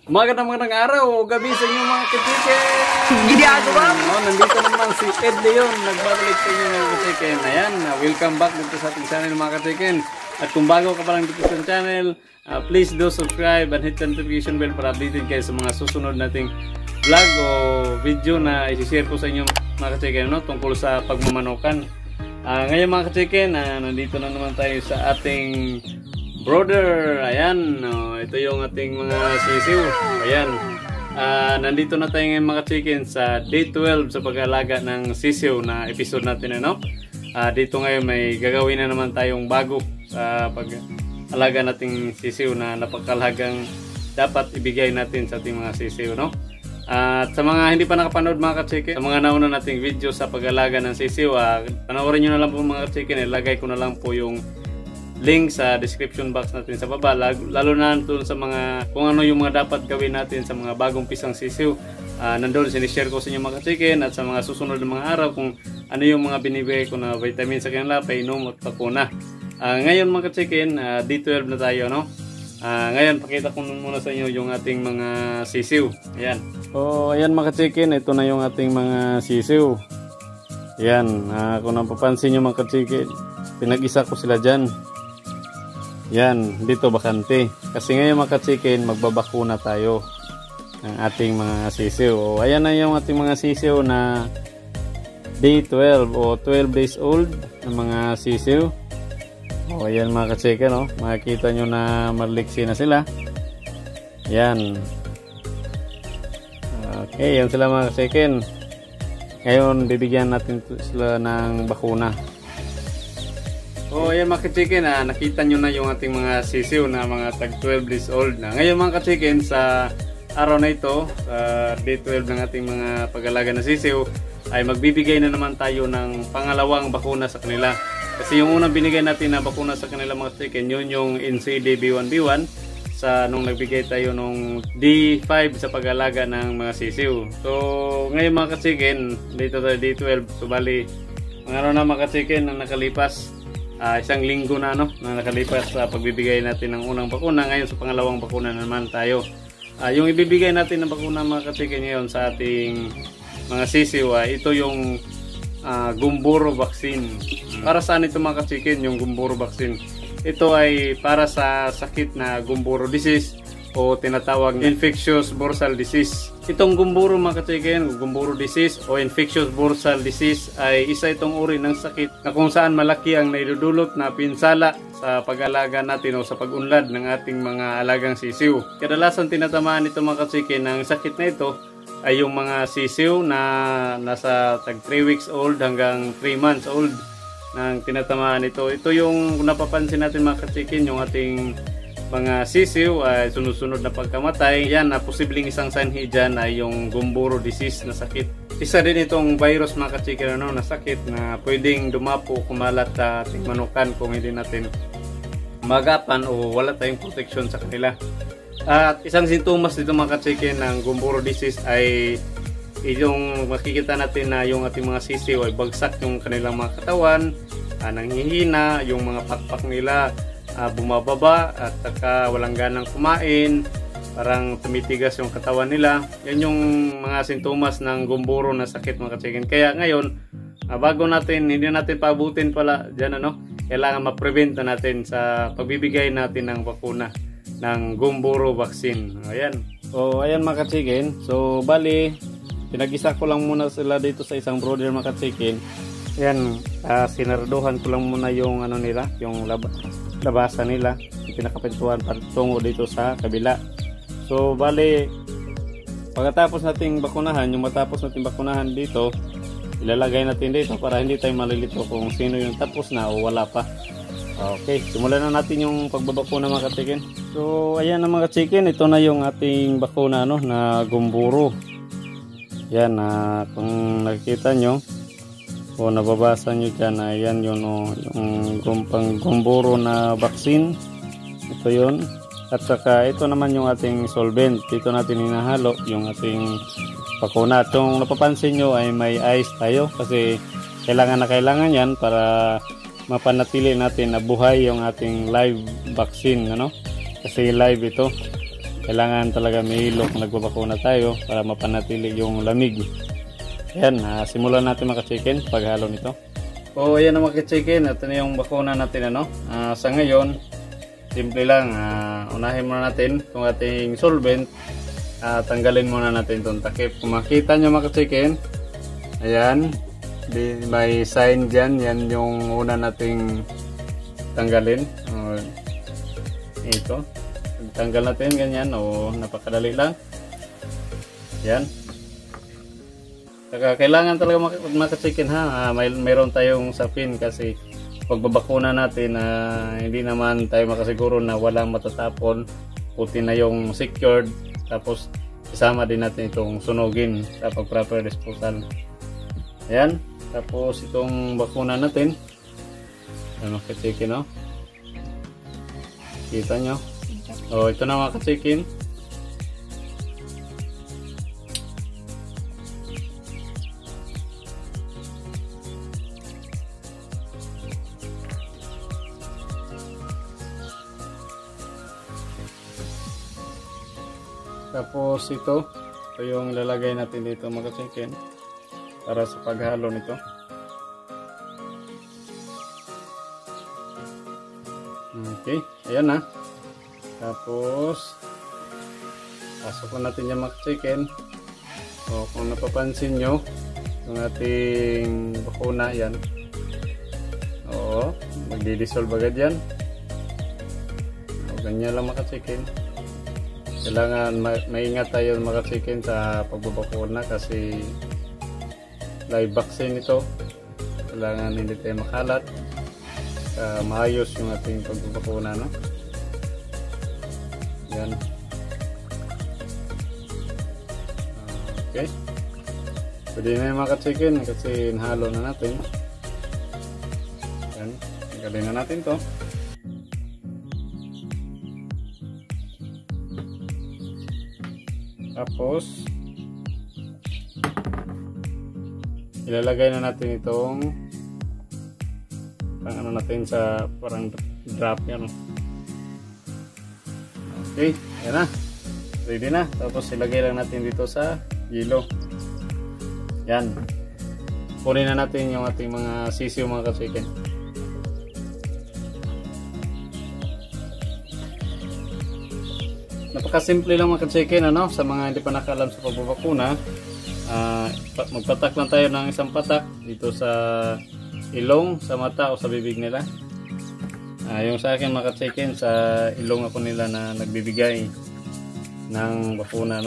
Magandang araw, gabi sa inyo mga ka-chicken. Ginagawa mo? Nandito naman si Ed Leon, nagbabalik sa inyo mga ka-chicken. Ayan, welcome back dito sa ating channel mga ka-chicken. At kung bago ka pa lang dito sa channel, please do subscribe and hit the notification bell para updated kayo sa mga susunod nating vlog o video na isi-share ko sa inyo mga ka-chicken, no? Tungkol sa pagmamanukan. Ngayon mga ka-chicken, nandito na naman tayo sa ating brother. Ayan, ito yung ating mga sisiw. Ayan, nandito na tayo ngayon mga chicken sa day 12 sa pag-alaga ng sisiw na episode natin, ano? Dito ngayon may gagawin na naman tayong bago sa pag-alaga nating sisiw na napakalagang dapat ibigay natin sa ating mga sisiw, no? At sa mga hindi pa nakapanood mga ka-chicken, sa mga nauna nating video sa pag-alaga ng sisiw, panoorin nyo na lang po mga ka-chicken. Ilagay ko na lang po yung link sa description box natin sa baba, lalo na doon sa mga kung ano yung mga dapat gawin natin sa mga bagong pisang sisiw. Nandun sinishare ko sa inyo mga chicken, at sa mga susunod na mga araw kung ano yung mga binibigay ko na vitamin sa kanila, painom at bakuna. Ngayon mga chicken, D12 na tayo, no? Ngayon pakita ko muna sa inyo yung ating mga sisiw. Ayan. Ayan mga chicken, ito na yung ating mga sisiw. Ayan, kung napapansin nyo mga chicken, pinag-isa ko sila dyan. Yan, dito bakante. Kasi ngayon mga chicken, magbabakuna tayo ng ating mga sisiw. Ayan na yung ating mga sisiw na day 12 o 12 days old na mga sisiw. Ayan mga chicken, no? Makikita nyo na maliksi na sila. Yan. Okay, yan sila mga chicken. Ngayon, bibigyan natin sila ng bakuna. Ayan mga ka-chicken, nakita nyo na yung ating mga sisiw na mga tag 12 days old na. Ngayon mga ka-chicken, sa araw na ito, sa day 12 ng ating mga pag-alaga na sisiw, ay magbibigay na naman tayo ng pangalawang bakuna sa kanila. Kasi yung unang binigay natin na bakuna sa kanila mga ka-chicken, yun yung NCD B1B1 sa nung nagbigay tayo nung D5 sa pag-alaga ng mga sisiw. So ngayon mga ka-chicken, dito tayo day 12, so bali mga araw na mga ka-chicken ang nakalipas. Isang linggo na na nakalipas sa pagbibigay natin ng unang bakuna. Ngayon sa pangalawang bakuna naman tayo. Yung ibibigay natin ng bakuna mga ka-chicken ngayon sa ating mga sisiw, ito yung Gumboro vaccine. Para saan ito mga ka-chicken yung Gumboro vaccine? Ito ay para sa sakit na Gumboro disease o tinatawag na infectious bursal disease. Itong Gumboro mga ka-chicken, Gumboro disease o infectious bursal disease ay isa itong uri ng sakit na kung saan malaki ang naidudulot na pinsala sa pag-alaga natin o sa pag-unlad ng ating mga alagang sisiw. Kadalasan tinatamaan ito mga ka-chicken ng sakit na ito ay yung mga sisiw na nasa tag 3 weeks old hanggang 3 months old nang tinatamaan ito. Ito yung napapansin natin mga ka-chicken, yung ating mga sisiw ay sunod-sunod na pagkamatay. Yan, posibleng isang sanhi dyan ay yung Gumboro disease na sakit. Isa din itong virus mga ka-chicken na sakit na pwedeng dumapo, kumalat sa ating manukan kung hindi natin magapan o wala tayong protection sa kanila. At isang sintomas dito mga ka-chicken ng Gumboro disease ay yung makikita natin na yung ating mga sisiw ay bagsak yung kanilang mga katawan, nanghihina, yung mga pakpak nila bumababa at saka walang ganang kumain, parang tumitigas yung katawan nila. Yan yung mga sintomas ng Gumboro na sakit mga ka-chicken. Kaya ngayon, bago natin, hindi natin paabutin pala dyan, kailangan ma-prevent na natin sa pagbibigay natin ng bakuna ng Gumboro vaccine. Ayan. So ayan mga ka-chicken. So bali, pinag-isa ko lang muna sila dito sa isang brother mga ka-chicken. Ayan, sinarduhan ko lang muna yung nila, yung labasan nila, yung pinakapintuan patungo dito sa kabila. So bali, pagkatapos nating bakunahan, yung matapos nating bakunahan dito, ilalagay natin dito para hindi tayo malilito kung sino yung tapos na o wala pa. Okay, simulan na natin yung pagbabakuna mga ka-chicken. So ayan na mga ka-chicken, ito na yung ating bakuna na gumburo. Yan, kung nakikita nyo o nababasa nyo dyan, ayan yun yung gumburo na vaccine. Ito yun. At saka ito naman yung ating solvent. Dito natin hinahalo yung ating bakuna. At kung napapansin nyo ay may ice tayo kasi kailangan na kailangan yan para mapanatili natin na buhay yung ating live vaccine. Kasi live ito. Kailangan talaga may hilo kung nagbabakuna tayo para mapanatili yung lamig. Ayan, simulan natin mga ka-chicken paghalo nito. So ayan na mga ka-chicken, ito na yung bakuna natin. Sa ngayon, simple lang, unahin muna natin itong ating solvent. Tanggalin muna natin itong takip. Kung makita nyo mga ka-chicken, ayan, may sign dyan, yan yung una nating tanggalin. Ito, tanggal natin ganyan, napakadali lang. Yan. Saka kailangan talaga mga ka-chicken mayroon tayong sapin kasi pagbabakuna natin hindi naman tayo makasiguro na walang matatapon, puti na yung secured, tapos isama din natin itong sunugin sa proper disposal. Ayan, tapos itong bakuna natin, ano ka-chicken, kita nyo, ito na mga ka-chicken. Tapos ito yung ilalagay natin dito mga ka-chicken para sa paghalo nito. Okay, ayan na. Tapos pasok natin yung mga ka-chicken. Kung napapansin nyo yung ating bakuna, yan. Magdi-dissolve agad yan. Ganyan lang mga ka-chicken. Kailangan maingat tayo mga ka-chicken sa pagbabakuna kasi live vaccine ito. Kailangan hindi tayo makalat. Maayos yung ating pagbabakuna, Yan. Okay. Pwede na yung mga ka-chicken kasi nahalo na natin. Yan. Tanggalin na natin to. Tapos ilalagay na natin itong natin sa parang drop yan. Okay, yan na. Ready na. Tapos ilagay lang natin dito sa yelo. Yan. Kunin na natin yung ating mga sisiw mga ka-chicken. Napakasimple lang mga ka-chicken, sa mga hindi pa nakaalam sa pagbabakuna. Magpatak lang tayo ng isang patak dito sa ilong, sa mata o sa bibig nila. Yung sa akin mga ka-chicken, sa ilong ako nila na nagbibigay ng bakuna,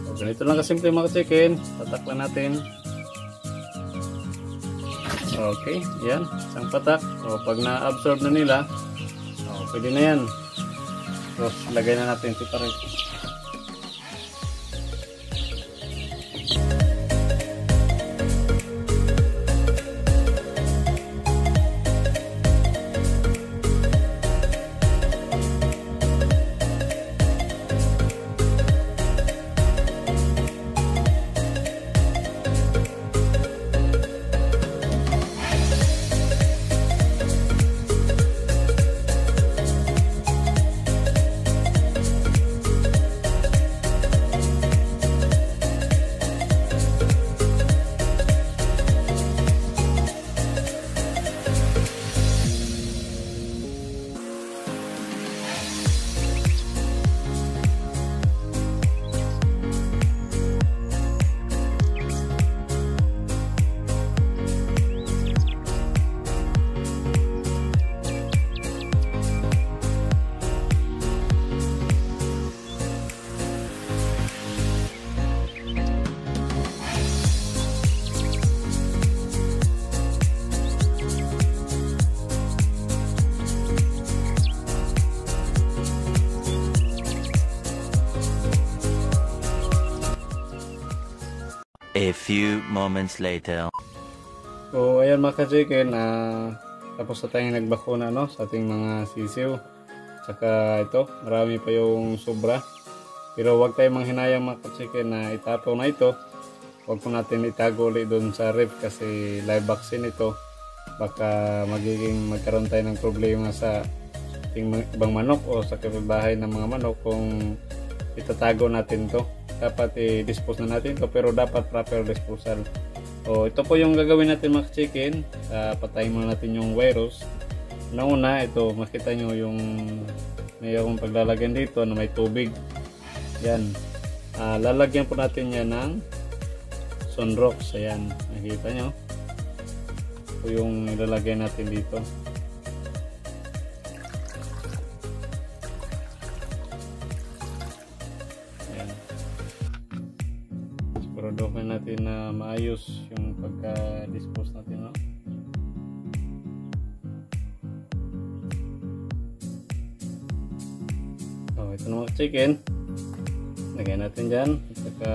So, ganito lang kasimple mga ka-chicken. Patak lang natin. Okay, yan, isang patak. Pag na-absorb na nila, pwede na yan. Tapos lagay na natin separate. A few moments later. So ayan mga ka-chicken, tapos na tayong nagbakuna no, sa ating mga sisiw. Tsaka ito, marami pa yung sobra. Pero huwag tayong manghinayang mga ka-chicken na itapaw na ito. Huwag po natin itago ulit doon sa ref kasi live vaccine ito. Baka magkaroon tayo ng problema sa ating ibang manok o sa kapitbahay ng mga manok kung itatago natin to. Dapat i-dispose na natin to, pero dapat proper disposal. So ito po yung gagawin natin mga chicken. Patayin muna natin yung virus. Una, ito makita nyo yung may akong paglalagyan dito na may tubig. Yan. Lalagyan po natin yan ng Sunrox. Ayan, nakita nyo. Ito yung ilalagay natin dito. Siguraduhin natin na maayos yung pagka-dispose natin, no? So, ito na mga chicken. Lagay natin dyan. At saka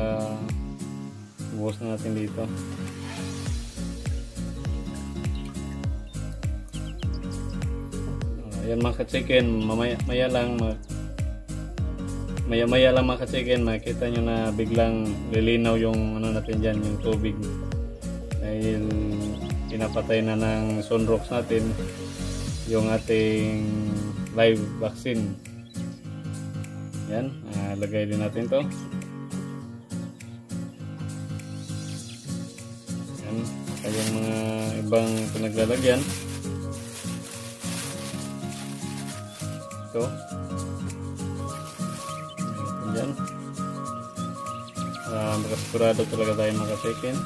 buhos na natin dito. Ayan mga chicken, maya lang mga ka-chicken, makita nyo na biglang lilinaw yung ano natin dyan, yung tubig dahil pinapatay na ng Sunrox natin yung ating live vaccine. Yan, lagay din natin to. Yan, kayong mga ibang pinaglalagyan ito. Yan. Makasigurado talaga tayo mga chicken.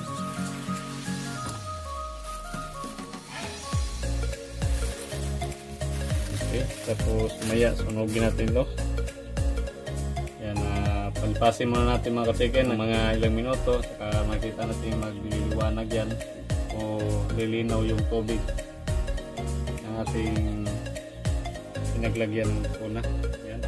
Okay, tapos maya sunugin natin ito. Yan, palipasin muna natin mga chicken ng mga ilang minuto, saka makita natin magliliwanag yan o lilinaw yung tubig ng ating pinaglagyan ng kuna. Yan.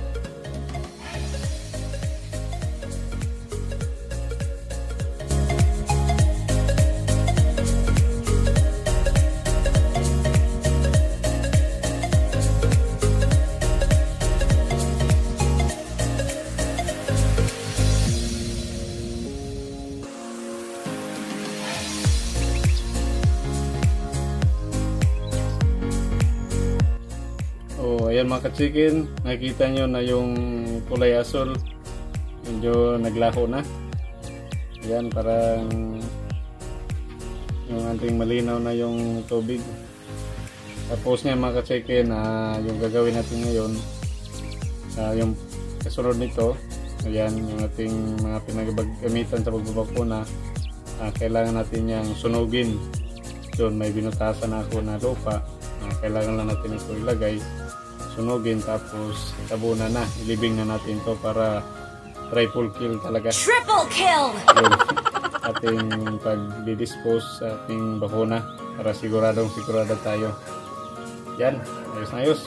Ayan mga ka-chicken, nakikita nyo na yung kulay asul medyo naglaho na. Ayan, parang yung ating malinaw na yung tubig. Tapos nga mga ka-chicken, yung gagawin natin ngayon, yung kasunod nito, ayan yung ating mga pinagamitan sa pagbabakuna, kailangan natin yung sunugin. Doon may binutasan ako na lupa, kailangan lang natin ito ilagay, sunugin, tapos tabunan na, ilibing na natin to para triple kill talaga. Triple kill! Yung ating pag-dispose sa ating bakuna para sigurado tayo. Yan, ayos na ayos.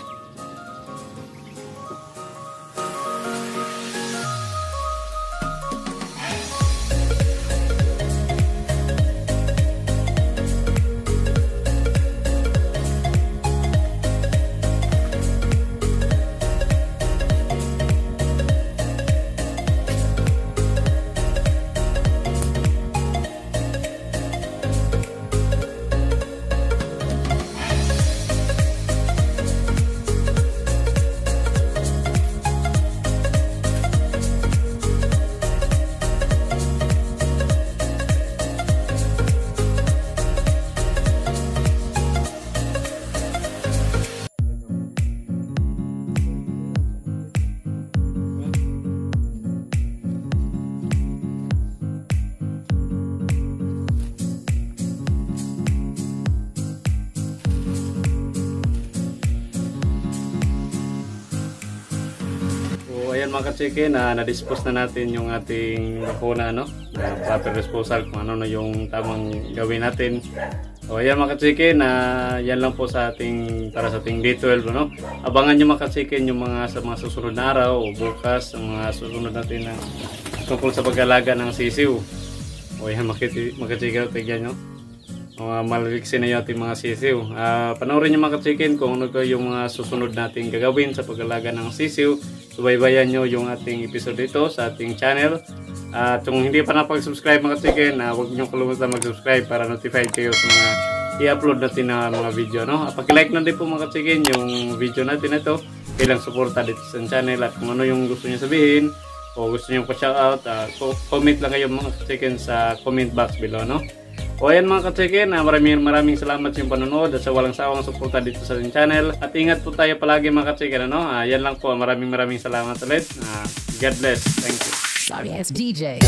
Ayan mga ka-chicken, na-dispose na natin yung ating bakuna, no? Proper disposal kung ano na yung tamang gawin natin. So ayan mga ka-chicken, yan lang po sa para sa ating D12, no? Abangan nyo mga ka-chicken yung sa mga susunod na araw o bukas, ang mga susunod natin na tungkol sa pag-alaga ng sisiw. O yan, makachika tigyan nyo. Maliksin na yung ating mga sisiw. Panoorin nyo mga ka-chicken kung ano ko yung mga susunod nating gagawin sa pag-alaga ng sisiw. Subaybayan nyo yung ating episode dito sa ating channel. At kung hindi pa napag-subscribe mga ka-chicken, huwag nyo kalimutan mag-subscribe para notified kayo sa mga i-upload natin na mga video. No? Pag-like na din po mga ka-chicken yung video natin ito bilang suporta dito sa channel. At kung ano yung gusto nyo sabihin o gusto nyo pa-shoutout, comment lang kayo mga ka-chicken sa comment box below. No? O ayan mga ka-chicken, maraming salamat sa inyong panonood at sa walang sawang suporta dito sa ating channel. At ingat po tayo palagi mga ka-chicken. Yan lang po, maraming salamat ulit. God bless. Thank you. Sorry, it's DJ.